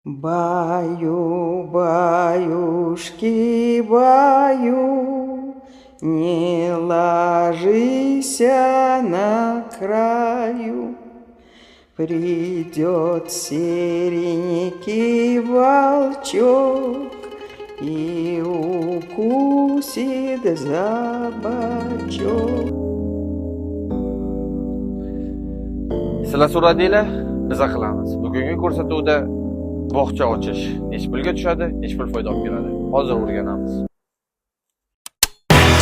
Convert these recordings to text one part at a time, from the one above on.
Баю, баюшки, баю, не ложися на краю. Придет серенький волчок и укусит за бочок. Sizlar so'radinglar, biz qilamiz. Bugungi ko'rsatuvda bog'cha ochish necha pulga tushadi, necha pul foyda olib keladi? Hozir o'rganamiz.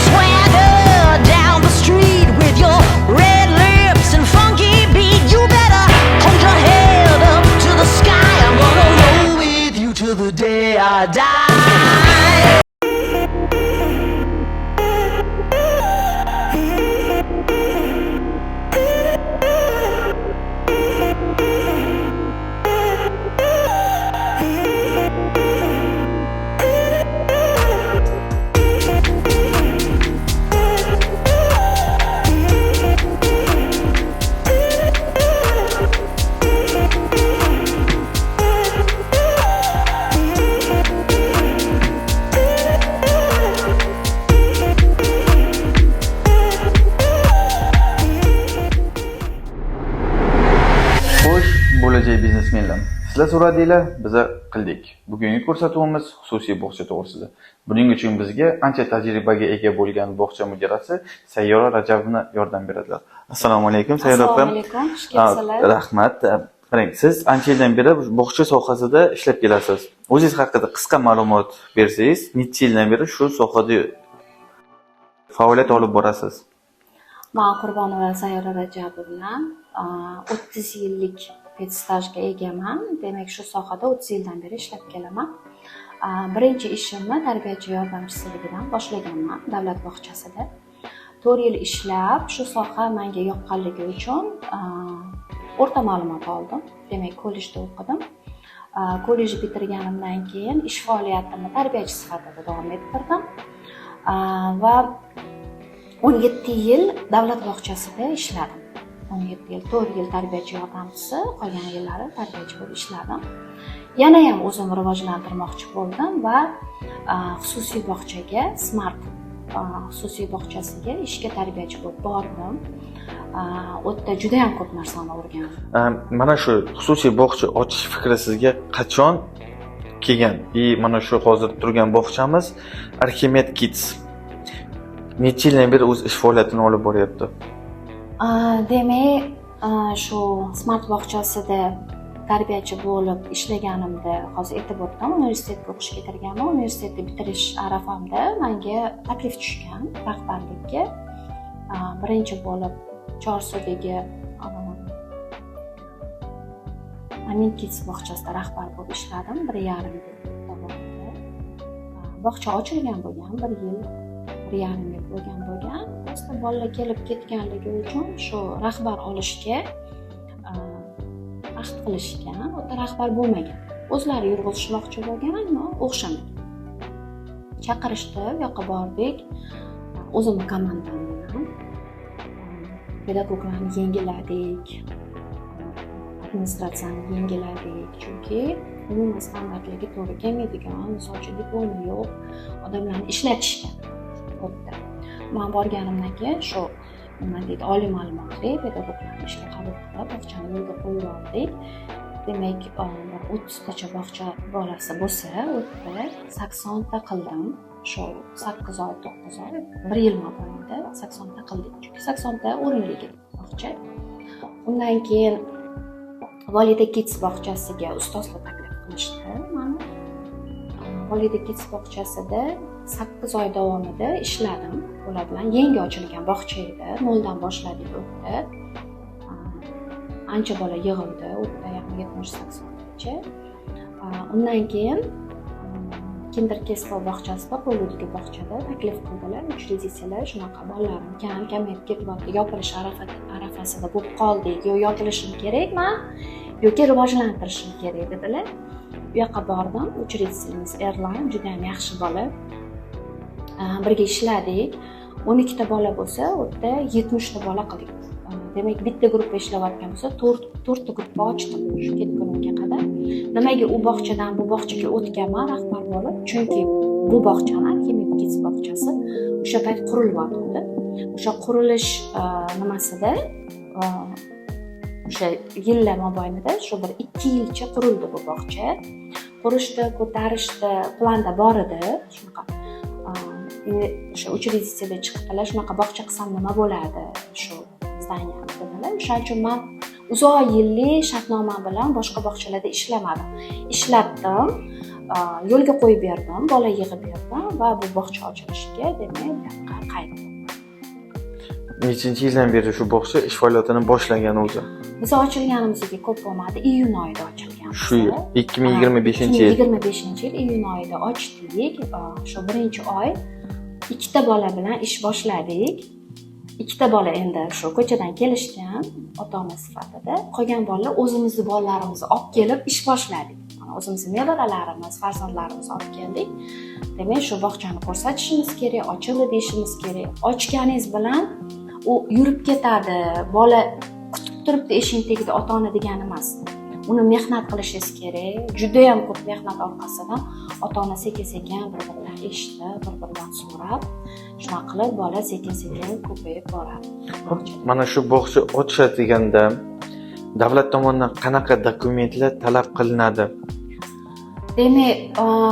Swagger down the street with your red lips and funky beat. You better hold your head up to the sky. I'm gonna roll with you till the day I die. Bo'lajak biznesmenlar. Sizlar so'radinglar, biz qildik. Bugungi ko'rsatuvimiz xususiy bog'cha to'g'risida. Buning uchun bizga ancha tajribaga ega bo'lgan bog'cha mudirasi Sayyora Rajabovna yordam beradilar. Assalomu alaykum Sayyora opa. Assalomu alaykum. Xush kelibsizlar. Rahmat. Qarang, siz ancha yildan beri bog'cha sohasida ishlab kelasiz. O'zingiz haqida qisqa ma'lumot bersangiz, necha yildan beri shu sohada faoliyat olib borasiz? Men Qurbonova Sayyora Rajabovna 30 yillik stajga egaman. Demak, shu sohada 30 yildan beri ishlab kelaman. Birinchi ishimni tarbiyachi yordamchisidan boshlaganman davlat bog'chasida. 4 yil ishlab, shu soha menga yoqqanligi uchun o'rta ma'lumot oldim. Demak, kollejda o'qidim. Kollejni bitirganimdan keyin ish faoliyatimni tarbiyachi sifatida davom ettirdim. Va 17 yil davlat bog'chasida ishladim. 17 yil, 4 yil tarbiyachi yordamchisi, qolgan yillari tarbiyachi bo'lib ishladim. Yana ham o'zimni rivojlantirmoqchi bo'ldim va xususiy bog'chaga, Smart xususiy bog'chasiga ishga tarbiyachi bo'lib bordim. U yerda juda ham ko'p narsani o'rgandim. Mana shu xususiy bog'cha ochish fikri sizga qachon kelgan? Mana shu hozir turgan bog'chamiz Archimed Kids necha yildan beri o'z ish faoliyatini olib boryapti? Demak, shu Smart bog'chasida tarbiyachi bo'lib ishlaganimda hozir aytib o'tdim, universitetga o'qishga kirganman. Universitetni bitirish arafamda menga taklif tushgan rahbarlikka. Birinchi bo'lib Chorsu'dagi Amin Kids bog'chasida rahbar bo'lib ishladim 1,5 yil davomida. Bog'cha ochilgan bo'lgan 1 yil, 1,5 yil bo'lgan. Aslida bolalar kelib ketganligi uchun shu rahbar olishga ahd qilishgan, u yerda rahbar bo'lmagan. O'zlari yurg'izishmoqchi bo'lgan, ammo o'xshamagan. Chaqirishdi, u yoqqa bordik. O'zimni komandam bilan pedagoglarni yengilladik, administratsiyani yengilladik. Chunki umuman standartlarga to'g'ri kelmaydigan, misol uchun diplomi yo'q odamlarni ishlatishgan. Men borganimdan keyin shu nima deydi, oliy ma'lumotli pedagoglarni ishga qabul qilib, bog'chani yo'lga qo'yib. Demak, 30 tacha bog'cha bolasi bo'lsa, u yerda 80 ta qildim. Shu 8 oy, 9 oy, 1 yil mobaynida 80 ta qildik. Chunki 80 ta o'rinli bog'cha. Undan keyin Volida Kids bog'chasiga ustozlik taklif qilishdi. Mana Volida Kids bog'chasida 8 oy davomida ishladim. Ular bilan yangi ochilgan bog'cha edi. Noldan boshladik u yerda. Ancha bola yig'ildi, u yerda ham 70-80 tacha. Undan keyin Kinderkespo bog'chasida, Poludagi bog'chada taklif qildilar. Uchreditsiyalar shunaqa bolalarim kamayib ketyapti, yopilish arafasida bo'lib qoldik. Yo yopilishim kerakmi yoki rivojlantirishim kerak dedilar. Bu yoqqa bordim. Uchreditsiyamiz Erlan juda ham yaxshi bola. Birga ishladik. 12 ta bola bo'lsa, u yerda 70 ta bola qildik. Demak, bitta guruhda ishlayotgan bo'lsa, 4 ta guruhga ochdim shu ketgunga qadar. Nimaga u bog'chadan bu bog'chaga o'tganman rahbar bo'lib? Chunki bu bog'chani Arximед Kids bog'chasi o'sha payt qurilyotgandi. O'sha qurilish nimasida o'sha yillar mobaynida shu bir 2 yilcha qurildi bu bog'cha. Qurishdi, ko'tarishdi, planda bor edi. Shunaqa o'sha учредитель chiqdilar, shunaqa bog'cha qilsam nima bo'ladi? Shu zdaniyani dedilar. O'shaning uchun men uzoq yillik shartnoma bilan boshqa bog'chalarda ishlamadim. Ishlatdim, yo'lga qo'yib berdim, bola yig'ib berdim va bu bog'cha ochilishiga demak bu yoqqa qaytdim. Nechinchi yildan beri shu bog'cha ish faoliyatini boshlagan o'zi? Biz ochilganimizga ko'p bo'lmadi, iyun oyida ochilganmiz. Shu yil 2025-yil. 2025-yil iyun oyida ochdik. Shu birinchi oy ikkita bola bilan ish boshladik. Ikkita bola endi shu ko'chadan kelishgan ota-ona sifatida. Qolgan bolalar o'zimizning bolalarimizni olib kelib ish boshladik. O'zimizning nevaralarimiz, farzandlarimizni olib keldik. Demak, shu bog'chani ko'rsatishimiz kerak, ochildi deyishimiz kerak. Ochganingiz bilan u yurib ketadi. Bola kutib turibdi eshik tagida ota-ona degani emas. Uni mehnat qilishingiz kerak. Juda ham ko'p mehnat orqasidan ota-ona sekin-sekin bir-biridan eshitib, bir-biridan so'rab, shunaqa qilib bola sekin-sekin ko'payib boradi. Mana shu bog'cha ochilganda davlat tomonidan qanaqa dokumentlar talab qilinadi? Demak,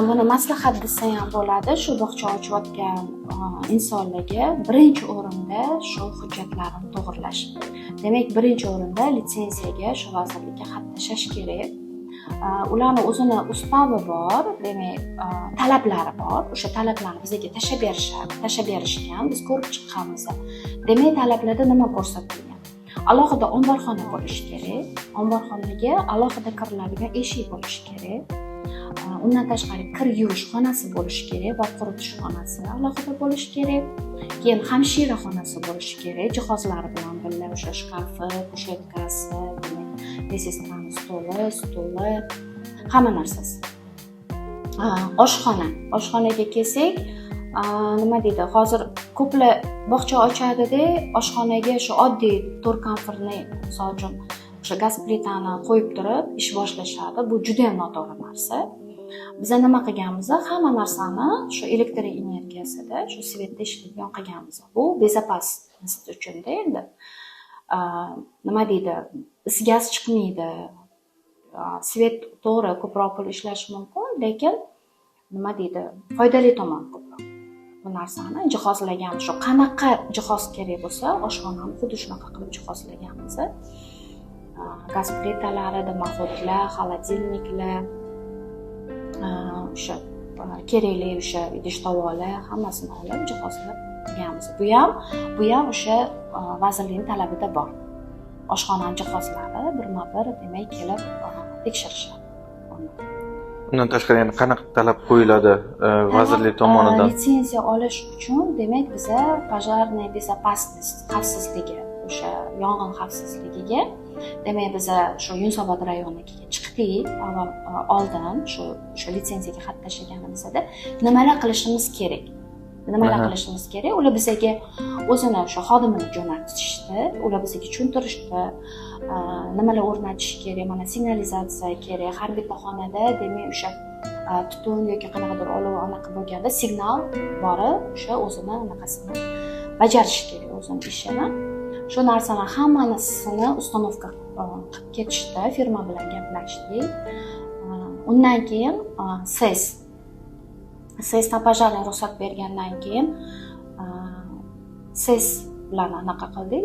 buni maslahat desa ham bo'ladi. Shu bog'cha ochayotgan insonlarga birinchi o'rinda shu hujjatlarni to'g'irlash. Demak, birinchi o'rinda litsenziyaga shu vazirlikka xat tashlash kerak. Ularni o'zini ustavi bor, demak, talablari bor. O'sha talablarni bizga tashlab berishgan, biz ko'rib chiqqanmiz. Demak, talablarda nima ko'rsatilgan? Alohida omborxona bo'lishi kerak. Omborxonaga alohida kiriladigan eshik bo'lishi kerak. Undan tashqari kir yuvish xonasi bo'lishi kerak va quritish xonasi alohida bo'lishi kerak. Keyin hamshira xonasi bo'lishi kerak, jihozlari bilan birga o'sha shkafi, kushetkasi, restoran stoli, hamma narsasi. Oshxonaga kelsak, nima deydi? Hozir ko'plar bog'cha ochadi-da, oshxonaga shu oddiy to'rkonfortni, misol uchun o'sha gaz plitani qo'yib turib ish boshlashadi. Bu juda ham noto'g'ri narsa. Biz nima qilganmiz? Hamma narsani shu elektr energiyasida, shu svetda ishlaydigan qilganmiz. Bu bezopasnost uchun-da endi. Nima deydi? Is gaz chiqmaydi. Svet to'g'ri ko'proq pul ishlashi mumkin, lekin nima deydi? Foydali tomoni ko'proq. Bu narsani jihozlagan, shu qanaqa jihoz kerak bo'lsa, oshxonani xuddi shunaqa qilib jihozlaganmiz. Gaz plitalari, dimoxodlar, xolodilniklar, o'sha kerakli o'sha idish tovoqlar hammasini olib jihozlab qilganmiz. Bu ham o'sha vazirlikning talabida bor. Oshxonaning jihozlari birma-bir demak kelib tekshirishadi. Undan tashqari yana qanaqa talab qo'yiladi vazirlik tomonidan? Litsenziya olish uchun demak biza пожарная безопасность xavfsizligi, o'sha yong'in xavfsizligiga demak biza shu Yunusobod rayoniga chiqdik oldin shu litsenziyaga xat tashlaganimizda nimalar qilishimiz kerak? Ular bizga o'zini shu xodimini jo'natishdi, ular bizga tushuntirishdi, nimalar o'rnatish kerak, mana signalizatsiya kerak, har bitta xonada demak o'sha tutun yoki qanaqadir olov anaqa bo'lganda signal borib, o'sha o'zini anaqasini bajarish kerak, o'zini ishini. Shu narsalar hammasini uстановка qilib ketishdi, firma bilan gaplashdik. Undan keyin SES pajarni ruxsat bergandan keyin SES bilan anaqa qildik,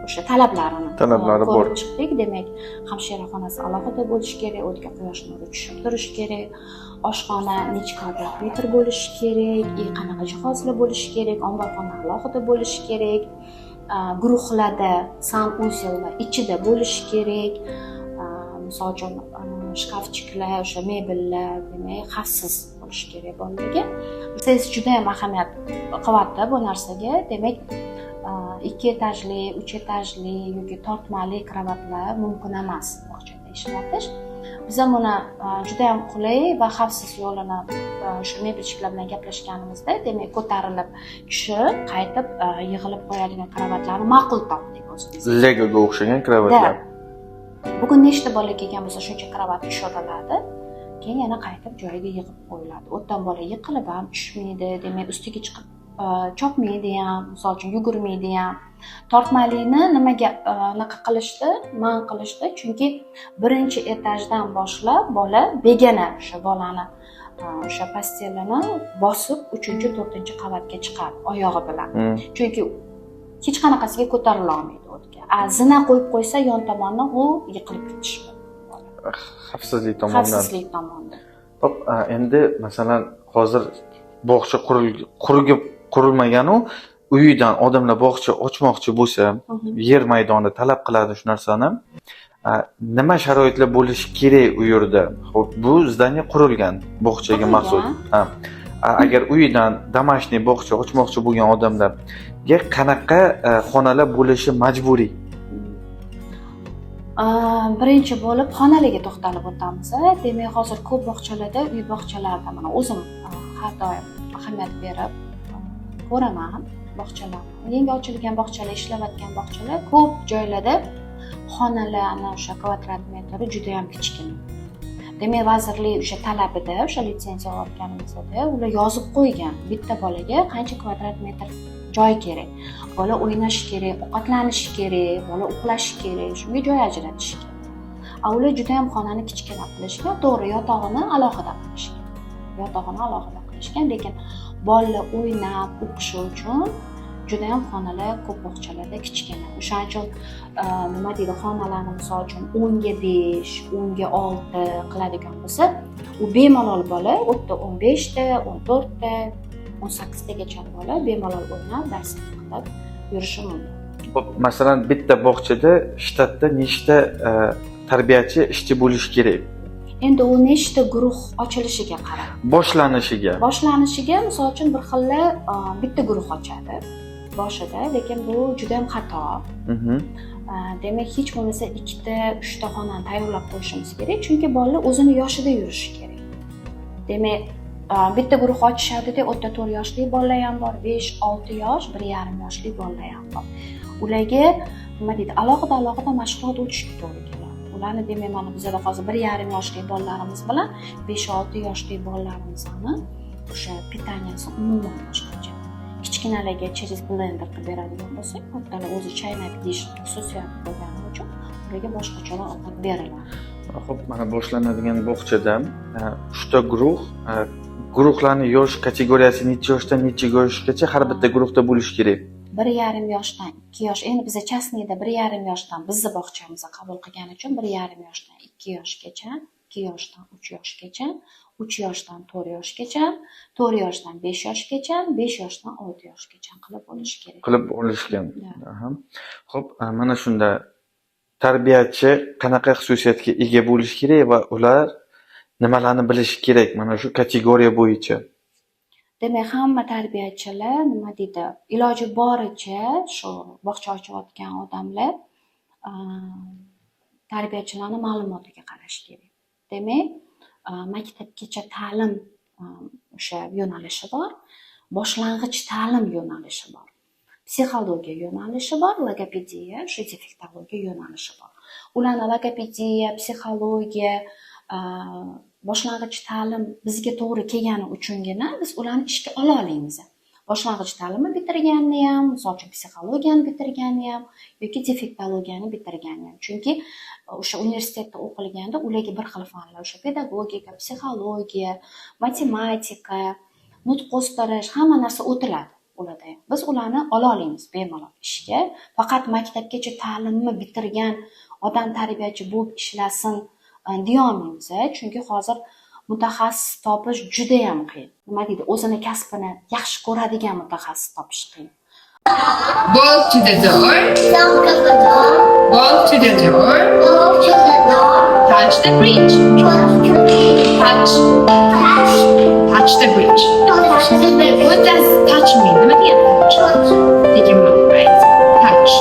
o'sha talablari ko'rib chiqdik. Demak, hamshira xonasi alohida bo'lishi kerak, o'tga quyosh nuri tushib turishi kerak, oshxona necha kvadrat metr bo'lishi kerak, qanaqa jihozlar bo'lishi kerak, omborxona alohida bo'lishi kerak, guruhlarda sanuzellar ichida bo'lishi kerak. Misol uchun shkafchiklar, o'sha mebellar, demak, xavfsiz bo'lishi kerak bolalarga. Siz juda ham ahamiyat qilyapti bu narsaga. Demak, 2 etajli, 3 etajli yoki tortmali kravatlar mumkin emas bog'chada ishlatish. Biz ham buni juda ham qulay va xavfsiz yo'lini shu mebelchilar bilan gaplashganimizda, demak, ko'tarilib tushib, qaytib yig'ilib qo'yadigan kravatlarni ma'qul topdik o'zimiz. Legoga o'xshagan kravatlar. bugun nechta bola kelgan bo'lsa shuncha krovat tushiriladi, keyin yana qaytib joyiga yig'ib qo'yiladi. O'tdan bola yiqilib ham tushmaydi, demak ustiga chiqib chopmaydi ham, misol uchun yugurmaydi ham. Tortmalikni nimaga naqa qilishdi, man qilishdi, chunki birinchi etajdan boshlab bola begona o'sha bolani o'sha postelini bosib 3-4 qavatga chiqadi oyog'i bilan. Chunki hech qanaqasiga ko'tarila olmaydi o'tga. Zina qo'yib qo'ysa yon tomondan u yiqilib ketishi mumkin. Xavfsizlik tomonidan. Xavfsizlik tomonidan. Hop, endi masalan hozir bog'cha qurilmagan-u, uyidan odamlar bog'cha ochmoqchi bo'lsa, yer maydoni talab qiladi shu narsani. Nima sharoitlar bo'lishi kerak u yerda? Xo'p, bu zdaniya qurilgan bog'chaga maxsus. Agar uyidan domashniy bog'cha ochmoqchi bo'lgan odamlarga qanaqa xonalar bo'lishi majburiy? Birinchi bo'lib xonalarga to'xtalib o'tamiz. Demak, hozir ko'p bog'chalarda, uy bog'chalarida mana o'zim har doim ahamiyat berib ko'raman bog'chalarni. Yangi ochilgan bog'chalar, ishlayotgan bog'chalar ko'p joylarda xonalarni o'sha kvadrat metri juda ham kichkina. Demak, vazirlik o'sha talabida, o'sha litsenziya olganimizda ular yozib qo'ygan, bitta bolaga qancha kvadrat metr joy kerak. Bola o'ynashi kerak, ovqatlanishi kerak, bola uxlashi kerak, shunga joy ajratish kerak. Ular juda ham xonani kichkina qilishgan, to'g'ri, yotog'ini alohida qilishgan. Lekin bolalar o'ynab o'qishi uchun juda ham xonalar ko'p bog'chalarda kichkina. O'shaning uchun nima deydi, xonalarni misol uchun 10 ga 5, 10 ga 6 qiladigan bo'lsa, u bemalol bola o'tda 15 ta, 14 ta, 18 tagacha bola bemalol o'ynab dars qilib yurishi mumkin. Hop, masalan bitta bog'chada shtatda nechta tarbiyachi ishchi bo'lishi kerak? Endi u nechta guruh ochilishiga qarab. Boshlanishiga misol uchun bir xilla bitta guruh ochadi boshida, lekin bu juda ham xato. Demak, hech bo'lmasa 2-3 ta xonani tayyorlab qo'yishimiz kerak, chunki bolalar o'zini yoshida yurishi kerak. Demak, bitta guruh ochishadi-da, o'tda 4 yoshli bolalar ham bor, 5-6 yosh, 1,5 yoshli bolalar ham bor. Ularga nima deydi, alohida mashg'ulot o'tishga to'g'ri keladi. Ularni demak, mana bizda hozir 1,5 yoshli bolalarimiz bilan 5-6 yoshli bolalarimizni o'sha pitaniyasi umuman boshqacha. Kichkinalarga через blender qilib beradigan bo'lsak, kattalar o'zi chaynak yeyish xususiyati bo'lgani uchun ularga boshqacharoq ovqat beriladi. Xo'p, mana boshlanadigan bog'chada 3 ta guruhlarni yosh kategoriyasi necha yoshdan necha yoshgacha har bitta guruhda bo'lishi kerak? 1,5 yoshdan 2 yosh. Endi bizda Chasniyda 1,5 yoshdan bizni bog'chamizga qabul qilgani uchun 1,5 yoshdan 2 yoshgacha, 2 yoshdan 3 yoshgacha, 3 yoshdan 4 yoshgacha, 4 yoshdan 5 yoshgacha, 5 yoshdan 6 yoshgacha qilib bo'lishi kerak. Qilib bo'lishgan. Xo'p, mana shunda tarbiyachi qanaqa xususiyatga ega bo'lishi kerak va ular nimalarni bilishi kerak mana shu kategoriya bo'yicha? Demak, hamma tarbiyachilar nima deydi, iloji boricha shu bog'cha ochayotgan odamlar tarbiyachilarning ma'lumotiga qarash kerak. Demak, maktabgacha ta'lim o'sha yo'nalishi bor, boshlang'ich ta'lim yo'nalishi bor, psixologiya yo'nalishi bor, logopediya, shu defektologiya yo'nalishi bor. Ularni logopediya, psixologiya, boshlang'ich ta'lim bizga to'g'ri kelgani uchungina biz ularni ishga ola olamiz. Boshlang'ich ta'limni bitirganni ham, misol uchun psixologiyani bitirganni ham yoki defektologiyani bitirganni ham. Chunki o'sha universitetda o'qilganda ularga bir xil fanlar, o'sha pedagogika, psixologiya, matematika, nutq o'stirish, hamma narsa o'tiladi ularda ham. Biz ularni ola olamiz bemalol ishga. Faqat maktabgacha ta'limni bitirgan odam tarbiyachi bo'lib ishlasin deyolmaymiz, chunki hozir mutaxassis topish juda ham qiyin. Nima deydi, o'zini kasbini yaxshi ko'radigan mutaxassis topish qiyin. Walk to the door. Knock on the door. Walk to the door. Walk to the door. Touch the bridge. Touch. Touch the bridge. Touch the bridge. What does touch mean? Nima deyapti? Touch. Did you know, right? Touch.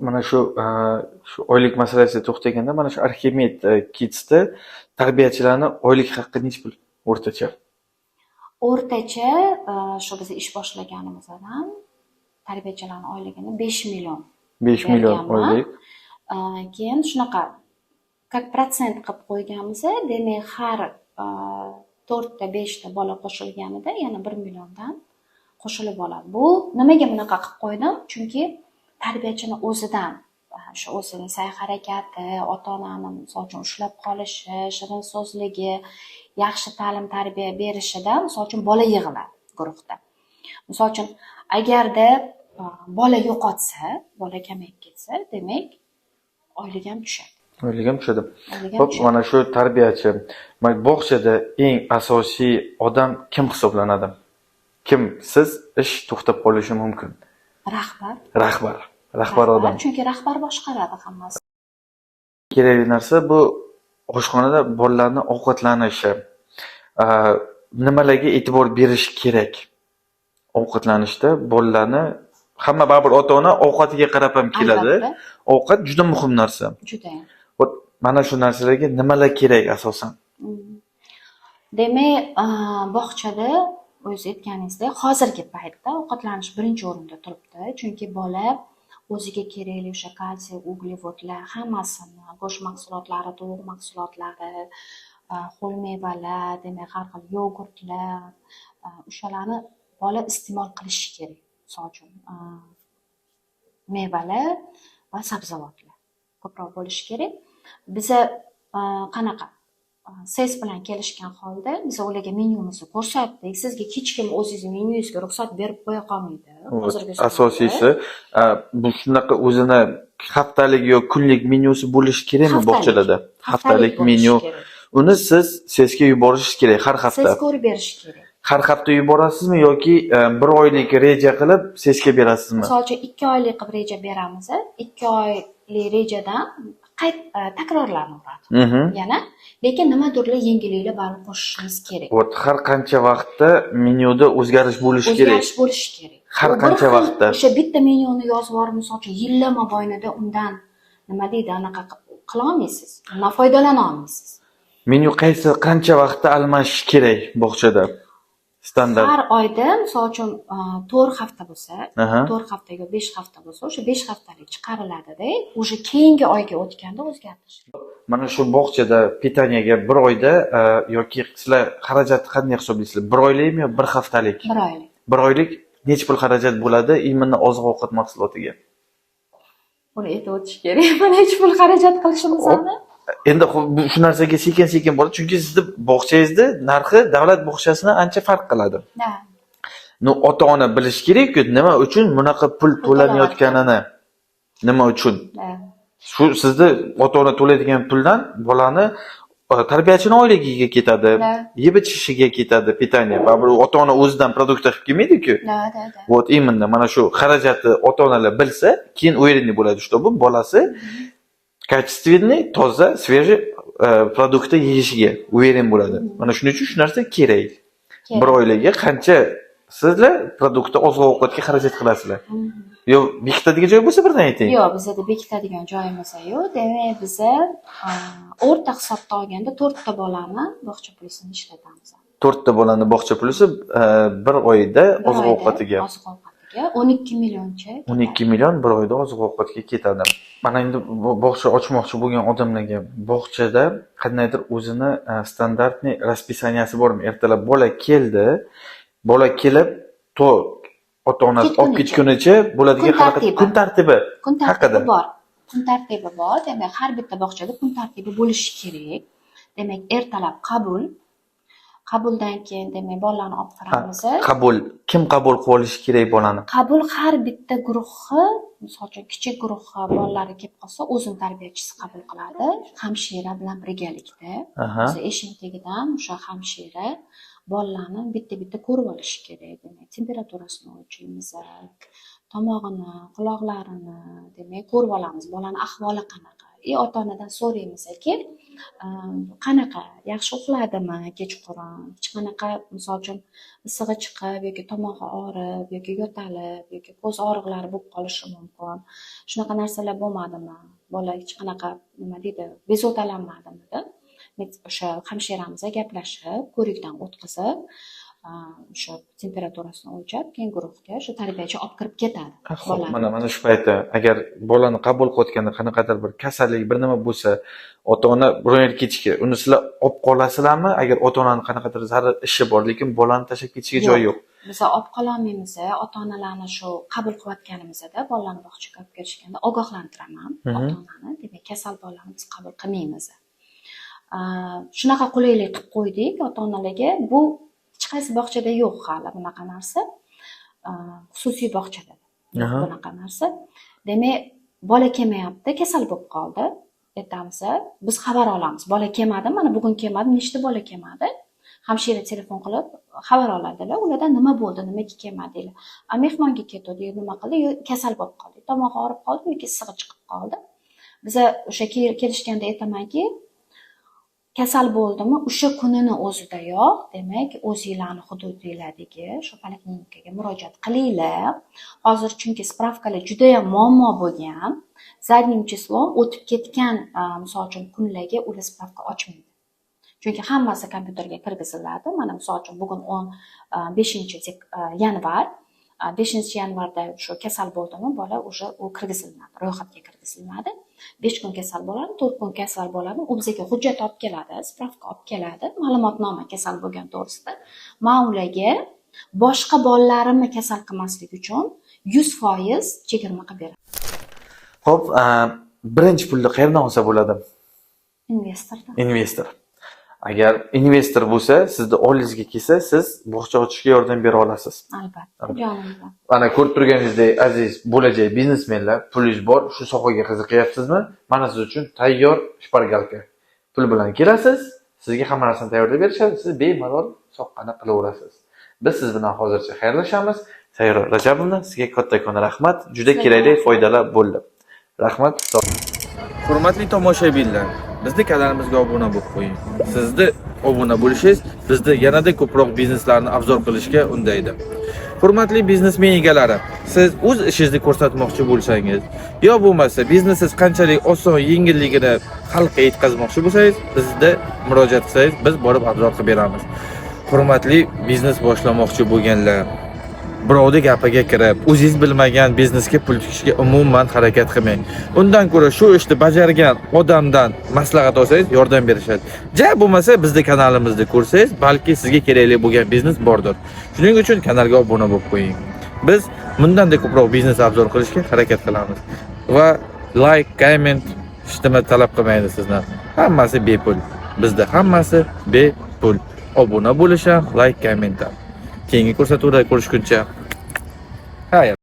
mana shu oylik masalasiga to'xtaganda, mana shu Arximed Kids'da tarbiyachilarni oylik haqqi necha pul o'rtacha? O'rtacha shu biz ish boshlaganimizdan tarbiyachilarning oyligini 5 million 5 million berganman. oylik. Keyin shunaqa как protsent qilib qo'yganmiz, demak har 4 ta 5 ta bola qo'shilganida yana 1 milliondan qo'shilib oladi. Bu nimaga bunaqa qilib qo'ydim? Chunki tarbiyachini o'zidan shu o'zining sa'y-harakati, ota-onani misol uchun ushlab qolishi, shirin so'zligi, yaxshi ta'lim tarbiya berishidan misol uchun bola yig'iladi guruhda. Misol uchun agarda bola yo'qotsa, bola kamayib ketsa, demak oylik ham tushadi. Oylik ham tushadi. Oylik ham Xo'p, tushadi. mana shu tarbiyachi, bog'chada eng asosiy odam kim hisoblanadi? Kim siz ish to'xtab qolishi mumkin? Rahbar. Rahbar odam. Chunki rahbar boshqaradi hammasini. Kerakli narsa bu oshxonada bolalarning ovqatlanishi. Nimalarga e'tibor berish kerak? Ovqatlanishda bolalarni hamma baribir ota-ona ovqatiga qarab ham keladi. Albatta. Ovqat juda muhim narsa. Juda ham. Mana shu narsalarga nimalar kerak asosan? Demak, bog'chada o'zingiz aytganingizdek, hozirgi paytda ovqatlanish birinchi o'rinda turibdi. Chunki bola o'ziga kerakli o'sha kalsiy, uglevodlar hammasini, go'sht mahsulotlari, tovuq mahsulotlari, ho'l mevalar, demak har xil yogurtlar, o'shalarni bola iste'mol qilishi kerak. Misol uchun, mevalar va sabzavotlar ko'proq bo'lishi kerak. Biza qanaqa ses bilan kelishgan holda biz ularga menyumizni ko'rsatdik. Sizga hech kim o'zingizning menyungizga ruxsat berib qo'ya qolmaydi. Hozirgi Asosiysi bu shunaqa o'zini haftalik yo kunlik menyusi bo'lishi kerakmi bog'chalarda? Haftalik menyu. Uni siz sesga yuborishingiz kerak har hafta. Ses ko'rib berish kerak. Har hafta yuborasizmi yoki bir oylik reja qilib sesga berasizmi? Misol uchun 2 oylik qilib reja beramiz. 2 oylik rejadan takrorlarni uradi. Yana lekin nimadirlar yengilliklar baribir qo'shishimiz kerak. Har qancha vaqtda menyuda o'zgarish bo'lishi kerak. O'zgarish bo'lishi kerak. Har qancha vaqtda. O'sha bitta menyuni yozib yuborib, misol uchun yillar mobaynida undan nima deydi, anaqa qila olmaysiz. Undan foydalana olmaysiz. Menyu qancha vaqtda almashish kerak bog'chada? Standart. Har oyda misol uchun 4 hafta bo'lsa, 4 hafta yoki 5 hafta bo'lsa, o'sha 5 haftalik chiqariladi-da, o'sha keyingi oyga o'tganda o'zgartirish. Mana shu bog'chada pitaniyaga bir oyda yoki sizlar xarajatni qanday hisoblaysizlar? Bir oylikmi yo bir haftalik? 1 oylik. Bir oylik necha pul xarajat bo'ladi imonni oziq-ovqat mahsulotiga? Buni aytib o'tish kerak. Mana hech pul xarajat qilishimizni. Endi shu narsaga sekin-sekin boradi, chunki sizni bog'changizda narxi davlat bog'chasidan ancha farq qiladi. Ha. Ota-ona bilish kerak-ku, nima uchun bunaqa pul to'lanayotganini. Nima uchun? Shu sizni ota-ona to'laydigan puldan bolani tarbiyachini oyligiga ketadi, yeb ichishiga ketadi, pitaniya. Baribir ota-ona o'zidan produkt qilib kelmaydi-ku. Вот именно mana shu xarajatni ota-onalar bilsa, keyin уверенный bo'ladi, что bu bolasi качественный, toza, свежий produktni yeyishiga уверен bo'ladi. Mana shuning uchun shu narsa kerak. Bir oylikga qancha sizlar produktni oziq-ovqatga xarajat qilasizlar? Yo, bekitadigan joy bo'lsa birdan ayting. Yo'q, bizda bekitadigan joyimiz yo'q. Demak, biza o'rta hisobda olganda 4 ta bolani bog'cha pulisini ishlatamiz. 4 ta bolani bog'cha pulisi bir oyda oziq-ovqatiga. Oziq-ovqatiga 12 millioncha. 12 million bir oyda oziq-ovqatga ketadi. Mana endi bog'cha ochmoqchi bo'lgan odamlarga bog'chada qandaydir o'zini standartniy raspisaniyasi bormi? Ertalab bola keldi, bola kelib ota-onasi olib ketgunicha bo'ladigan kun tartibi haqida. Kun tartibi bor. Demak, har bitta bog'chada kun tartibi bo'lishi kerak. Demak, ertalab qabuldan keyin demak bolalarni olib kiramiz. Kim qabul qilib olishi kerak bolani? Qabul har bitta guruhni, misol uchun kichik guruhga bolalari kelib qolsa, o'zini tarbiyachisi qabul qiladi. Hamshira bilan birgalikda. Biz eshik tagidan o'sha hamshira bolalarni bitta-bitta ko'rib olishi kerak. Demak, temperaturasini o'lchaymiz, tomog'ini, quloqlarini, demak, ko'rib olamiz. Bolaning ahvoli qanaqa, ota-onadan so'raymizki, qanaqa, yaxshi uxladimi kechqurun, hech qanaqa misol uchun issig'i chiqib yoki tomog'i og'rib yoki yo'talib yoki ko'z og'riqlari bo'lib qolishi mumkin. Shunaqa narsalar bo'lmadimi? Bola hech qanaqa nima deydi, bezovtalanmadimi deb o'sha hamshiramiz gaplashib, ko'rikdan o'tkazib, o'sha temperaturasini o'lchab, keyin guruhga shu tarbiyachi olib kirib ketadi. Xo'p, mana shu paytda agar bolani qabul qilayotganda qanaqadir bir kasallik, bir nima bo'lsa, ota-ona biroyar ketishga, uni sizlar olib qolasizlarmi? Agar ota-onaning qanaqadir zarur ishi bor, lekin bolani tashlab ketishga joyi yo'q. Biz olib qololmaymiz. Ota-onalarni shu qabul qilayotganimizda bolalarni bog'chaga olib ketishganda ogohlantiraman ota-onani. Demak, kasal bolani biz qabul qilmaymiz. Shunaqa qulaylik qilib qo'ydik ota-onalarga. Bu hech qaysi bog'chada yo'q hali bunaqa narsa. Xususiy bog'chada bunaqa narsa. Demak, bola kelmayapti, kasal bo'lib qoldi. Aytamiz, biz xabar olamiz. Bola kelmadi, mana bugun kelmadi, nechta bola kelmadi. Hamshira telefon qilib xabar oladilar. Ulardan nima bo'ldi, nimaga kelmadinglar? Mehmonga ketdi, nima qildi? Kasal bo'lib qoldi. Tomog'i og'rib qoldi yoki issig'i chiqib qoldi. Biz o'sha kelishganda aytamanki, kasal bo'ldimi, o'sha kunini o'zidayoq, demak, o'zingizlarning hududinglardagi shu poliklinikaga murojaat qilinglar. Hozir chunki spravkalar juda ham muammo bo'lgan. Zadnim chislom o'tib ketgan, misol uchun kunlarga ular spravka ochmaydi. Chunki hammasi kompyuterga kirgiziladi. Mana misol uchun bugun 5-yanvar. 5-yanvarda shu kasal bo'ldimi, bola o'sha u kirgiziladi, ro'yxatga kirgiziladi. 5 kun kasal bo'ladi, 4 kun kasal bo'ladi. U bizga hujjat olib keladi, spravka olib keladi, ma'lumotnoma kasal bo'lgan to'g'risida. Men ularga boshqa bolalarimni kasal qilmaslik uchun 100% chegirma qilib beraman. Xo'p, birinchi pulni qayerdan olsa bo'ladi? Investordan. Investor. Agar investor bo'lsa, sizni oldingizga kelsa, siz bog'cha ochishga yordam bera olasiz. Albatta, jonimdan. Mana ko'rib turganingizdek, aziz bo'lajak biznesmenlar, pulingiz bor, shu sohaga qiziqyapsizmi? Mana siz uchun tayyor shpargalka. Pul bilan kelasiz, sizga hamma narsani tayyorlab berishadi, siz bemalol soqqani qilaverasiz. Biz siz bilan hozircha xayrlashamiz. Sayyora Rajabovna, sizga kattakon rahmat. Juda kerakli foydalar bo'ldi. Rahmat. Hurmatli tomoshabinlar, bizni kanalimizga obuna bo'lib qo'ying. Sizni obuna bo'lishingiz bizni yanada ko'proq bizneslarni afzal qilishga undaydi. Hurmatli biznesmen egalari, siz o'z ishingizni ko'rsatmoqchi bo'lsangiz, yo bo'lmasa biznesingiz qanchalik oson, yengilligini xalqqa yetkazmoqchi bo'lsangiz, bizga murojaat qilsangiz, biz borib afzal qilib beramiz. Hurmatli biznes boshlamoqchi bo'lganlar, birovning gapiga kirib, o'zingiz bilmagan biznesga pul tikishga umuman harakat qilmang. Undan ko'ra shu ishni bajargan odamdan maslahat olsangiz, yordam berishadi. Ja bo'lmasa bizning kanalimizni ko'rsangiz, balki sizga kerakli bo'lgan biznes bordir. Shuning uchun kanalga obuna bo'lib qo'ying. Biz bundan-da ko'proq biznes afzal qilishga harakat qilamiz. Va like, comment ishtimni talab qilmaydi sizdan. Hammasi bepul. Bizda hammasi bepul. Obuna bo'lish ham, like, comment ham. Keyingi ko'rsatuvda ko'rishguncha. Xayr.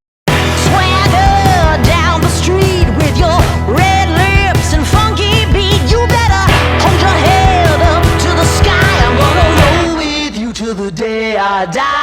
Swagger down the street with your red lips and funky beat. You better hold your head up to the sky. I'm gonna roll with you till the day I die.